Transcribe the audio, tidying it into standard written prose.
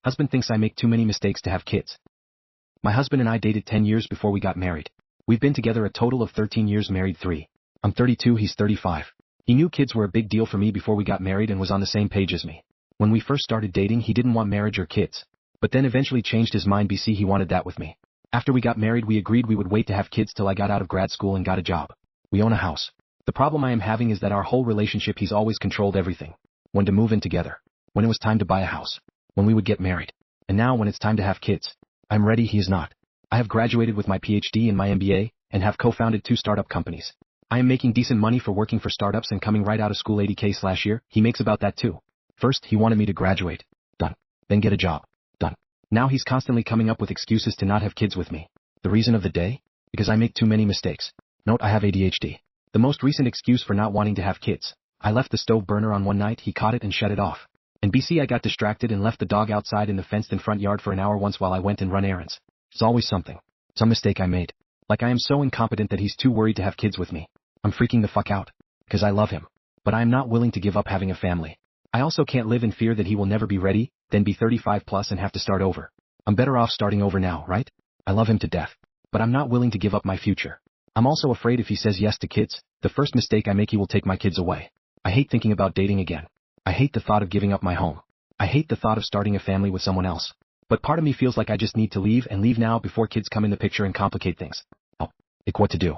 Husband thinks I make too many mistakes to have kids. My husband and I dated 10 years before we got married. We've been together a total of 13 years, married 3. I'm 32, he's 35. He knew kids were a big deal for me before we got married and was on the same page as me. When we first started dating, he didn't want marriage or kids. But then eventually changed his mind. He wanted that with me. After we got married, we agreed we would wait to have kids till I got out of grad school and got a job. We own a house. The problem I am having is that our whole relationship, he's always controlled everything. When to move in together. When it was time to buy a house. When we would get married. And now when it's time to have kids. I'm ready, he is not. I have graduated with my PhD and my MBA, and have co-founded 2 startup companies. I am making decent money for working for startups and coming right out of school, $80K/year. He makes about that too. First, he wanted me to graduate. Done. Then get a job. Done. Now he's constantly coming up with excuses to not have kids with me. The reason of the day? Because I make too many mistakes. Note, I have ADHD. The most recent excuse for not wanting to have kids. I left the stove burner on one night, he caught it and shut it off. And I got distracted and left the dog outside in the fenced-in front yard for an hour once while I went and run errands. It's always something. Some mistake I made. Like I am so incompetent that he's too worried to have kids with me. I'm freaking the fuck out. Because I love him. But I am not willing to give up having a family. I also can't live in fear that he will never be ready, then be 35 plus and have to start over. I'm better off starting over now, right? I love him to death. But I'm not willing to give up my future. I'm also afraid if he says yes to kids, the first mistake I make, he will take my kids away. I hate thinking about dating again. I hate the thought of giving up my home. I hate the thought of starting a family with someone else. But part of me feels like I just need to leave and leave now before kids come in the picture and complicate things. Oh, what to do?